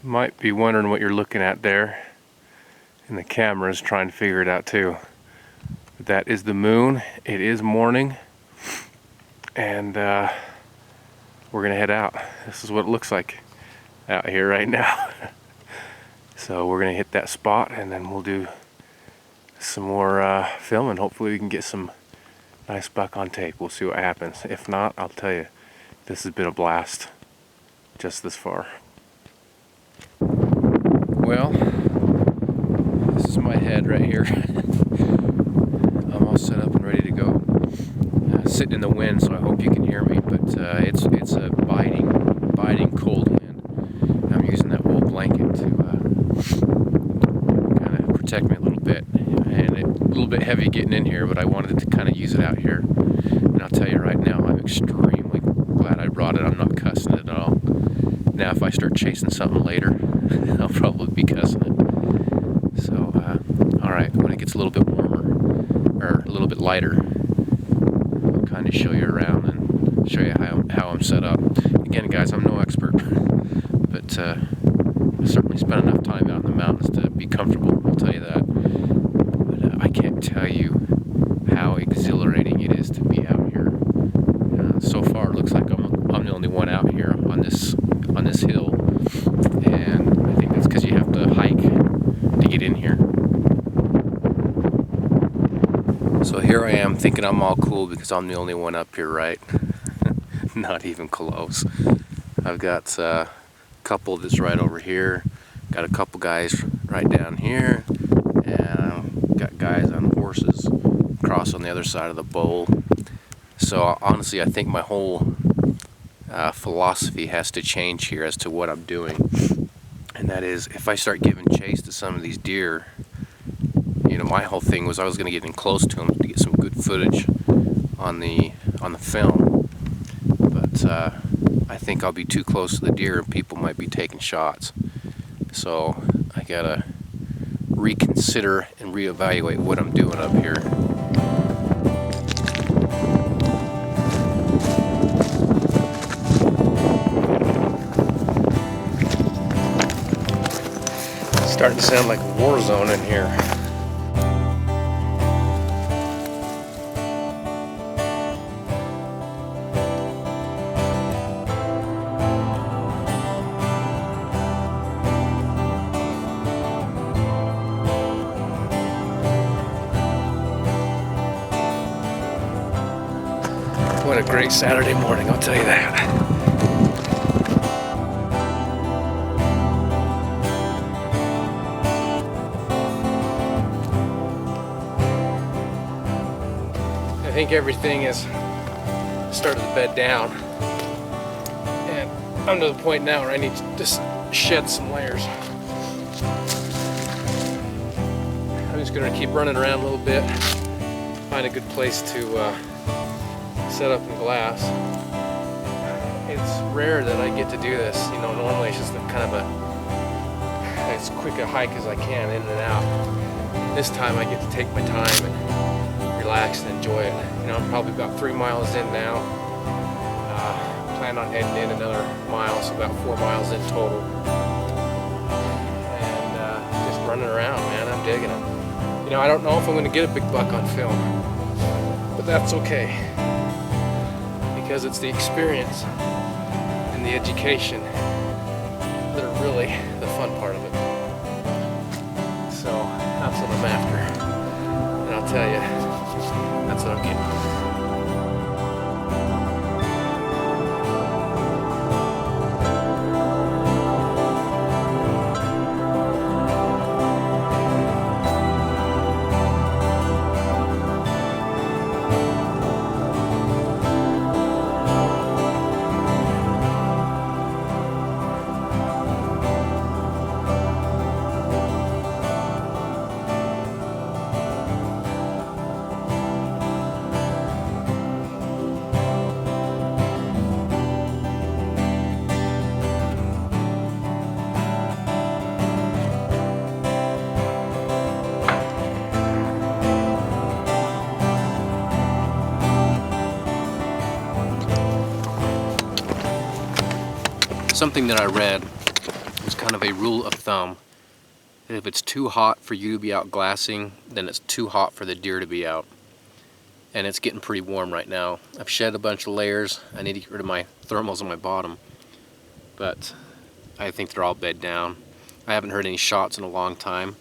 Might be wondering what you're looking at there, and the camera's trying to figure it out too. But that is the moon. It is morning, and we're gonna head out. This is what it looks like out here right now. So we're gonna hit that spot, and then we'll do some more filming. Hopefully we can get some nice buck on tape. We'll see what happens. If not, I'll tell you, this has been a blast just this far. Well, this is my head right here. I'm all set up and ready to go. Sitting in the wind, so I hope you can hear me, but it's a biting cold wind. I'm using that wool blanket to kind of protect me a little bit, and a little bit heavy getting in here, but I wanted to kind of use it out here. And I'll tell you right now, I'm extremely glad I brought it. I'm not cussing it at all. Now if I start chasing something later, I'll probably be cussing it. So, alright, when it gets a little bit warmer, or a little bit lighter, I'll kind of show you around and show you how I'm set up. Again, guys, I'm no expert, but I certainly spent enough time out in the mountains to be comfortable, I'll tell you that. But I can't tell you how exhilarating it is to be out here. So far, it looks like I'm the only one out here on this hill, and I think that's because you have to hike to get in here. So here I am thinking I'm all cool because I'm the only one up here, right? Not even close. I've got a couple that's right over here, got a couple guys right down here, and got guys on horses across on the other side of the bowl. So honestly, I think my whole philosophy has to change here as to what I'm doing, and that is, if I start giving chase to some of these deer, my whole thing was I was going to get in close to them to get some good footage on the film, but I think I'll be too close to the deer and people might be taking shots. So I gotta reconsider and reevaluate what I'm doing up here. It's starting to sound like a war zone in here. What a great Saturday morning, I'll tell you that. I think everything is started to bed down, and I'm to the point now where I need to just shed some layers. I'm just going to keep running around a little bit, find a good place to set up in glass. It's rare that I get to do this. Normally it's just as quick a hike as I can, in and out. This time I get to take my time and relax and enjoy it. I'm probably about 3 miles in now. Plan on heading in another mile, so about 4 miles in total. And just running around, man. I'm digging it. I don't know if I'm going to get a big buck on film, but that's okay, because it's the experience and the education that are really the fun part of it. So that's what I'm after, and I'll tell you, that's what I'm getting. Something that I read It's kind of a rule of thumb. If it's too hot for you to be out glassing, then it's too hot for the deer to be out. And it's getting pretty warm right now. I've shed a bunch of layers. I need to get rid of my thermals on my bottom. But I think they're all bed down. I haven't heard any shots in a long time.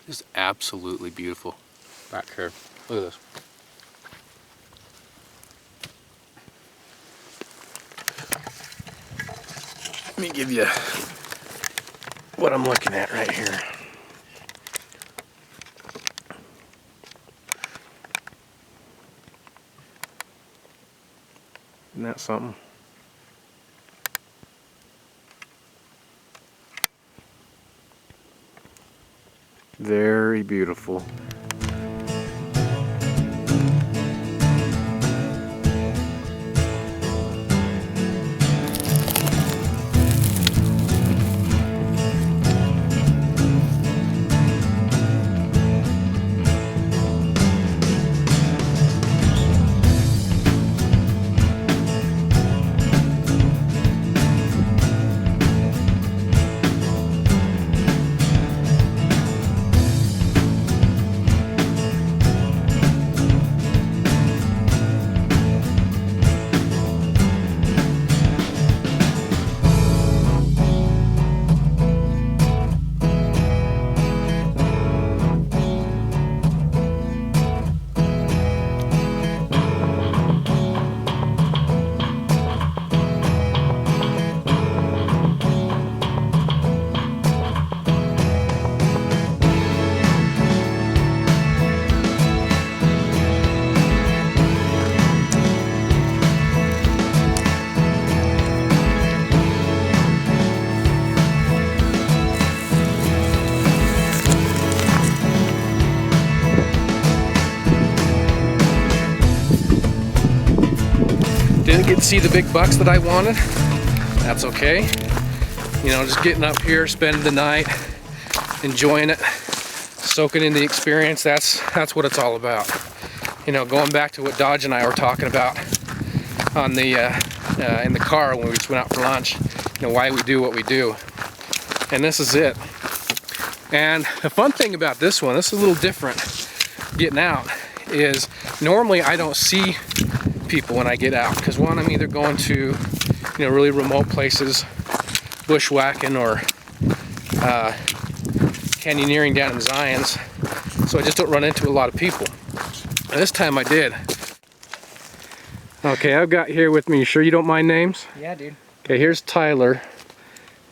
It's absolutely beautiful. Back here. Look at this. Let me give you what I'm looking at right here. Isn't that something? Very beautiful. Didn't get to see the big bucks that I wanted. That's okay. You know, just getting up here, spending the night, enjoying it, soaking in the experience. That's what it's all about. You know, going back to what Dodge and I were talking about on the in the car when we just went out for lunch. You know, why we do what we do. And this is it. And the fun thing about this one, this is a little different getting out, is normally I don't see people when I get out, because one, I'm either going to, you know, really remote places, bushwhacking or canyoneering down in Zions, so I just don't run into a lot of people. And this time I did. Okay, I've got here with me, you sure you don't mind names? Yeah, dude. Okay, here's Tyler,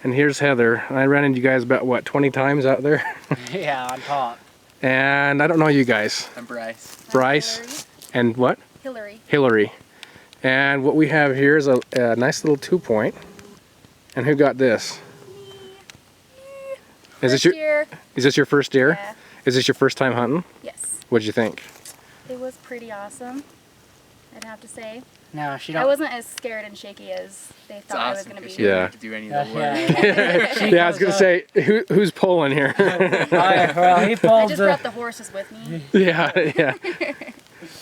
and here's Heather. I ran into you guys about, what, 20 times out there? Yeah, on top. And I don't know you guys. I'm Bryce. Bryce. Hillary. And what? Hillary. Hillary. And what we have here is a nice little 2-point. And who got this? Is this your first deer? Yeah. Is this your first time hunting? Yes. What'd you think? It was pretty awesome, I'd have to say. No, she I don't. wasn't as scared and shaky as they thought I was going to be. Yeah. Have to do any of the work. Yeah, I was gonna say, who's pulling here? Well, he I pulled just the. brought the horses with me. Yeah.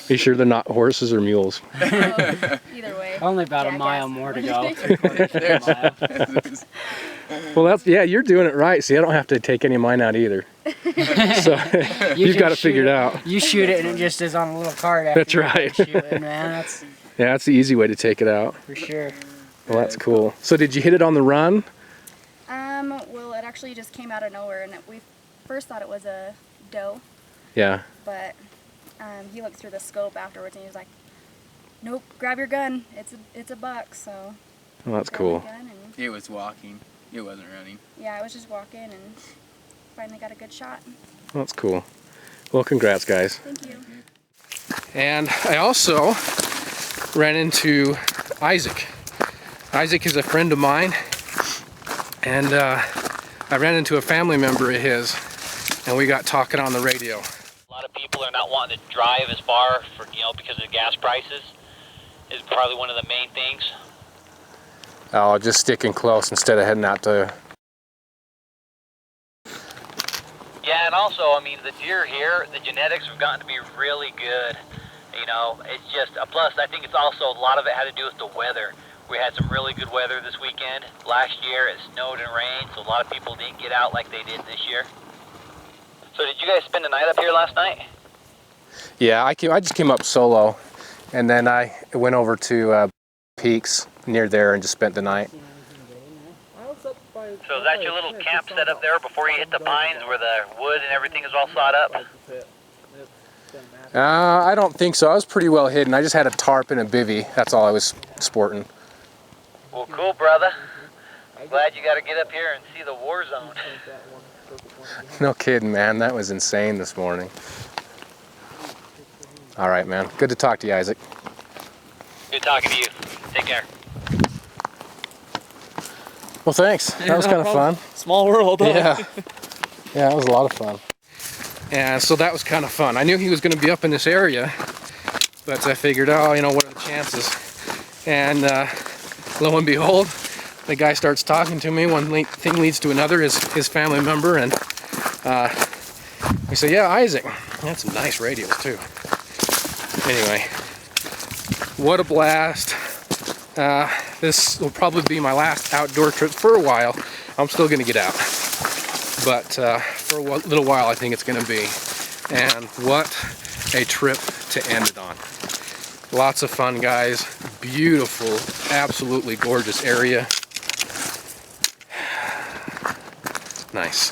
You sure they're not horses or mules? So, either way. Only about a Jackass. mile more to go. 3/4 of a mile. Well, you're doing it right. See, I don't have to take any of mine out either. So you've got it figured out. You shoot it and it just is on a little card after. That's right. You shoot it, man. That's Yeah, that's the easy way to take it out. for sure. Well, that's cool. So did you hit it on the run? Well, it actually just came out of nowhere, and we first thought it was a doe, Yeah. but he looked through the scope afterwards, and he was like, "Nope, grab your gun. It's a buck." So. Well, that's grabbed my cool. gun and, It was walking. It wasn't running. yeah, I was just walking and finally got a good shot. Well, that's cool. Well, congrats, guys. Thank you. And I also ran into Isaac. Isaac is a friend of mine, and I ran into a family member of his, and we got talking on the radio. A lot of people are not wanting to drive as far for, because of the gas prices is probably one of the main things. Oh, just sticking close instead of heading out to... Yeah, and also, the deer here, the genetics have gotten to be really good. It's just, plus I think it's also, a lot of it had to do with the weather. We had some really good weather this weekend. Last year it snowed and rained, so a lot of people didn't get out like they did this year. So did you guys spend the night up here last night? Yeah, I just came up solo, and then I went over to Peaks near there and just spent the night. So is that your little camp set up there before you hit the pines where the wood and everything is all sawed up? I don't think so. I was pretty well hidden. I just had a tarp and a bivvy. That's all I was sporting. Well, cool, brother. I'm glad you got to get up here and see the war zone. No kidding, man. That was insane this morning. All right, man. Good to talk to you, Isaac. Good talking to you. Take care. Well, thanks. That was kind of fun. Small world. Huh? Yeah. Yeah, it was a lot of fun. And so that was kind of fun. I knew he was going to be up in this area, but I figured, oh, you know, what are the chances? And lo and behold, the guy starts talking to me. One thing leads to another, his family member, and we say, yeah, Isaac. That's some nice radios too. Anyway, what a blast. This will probably be my last outdoor trip for a while. I'm still gonna get out, but for a little while I think it's gonna be. And what a trip to end it on. Lots of fun, guys. Beautiful, absolutely gorgeous area. Nice.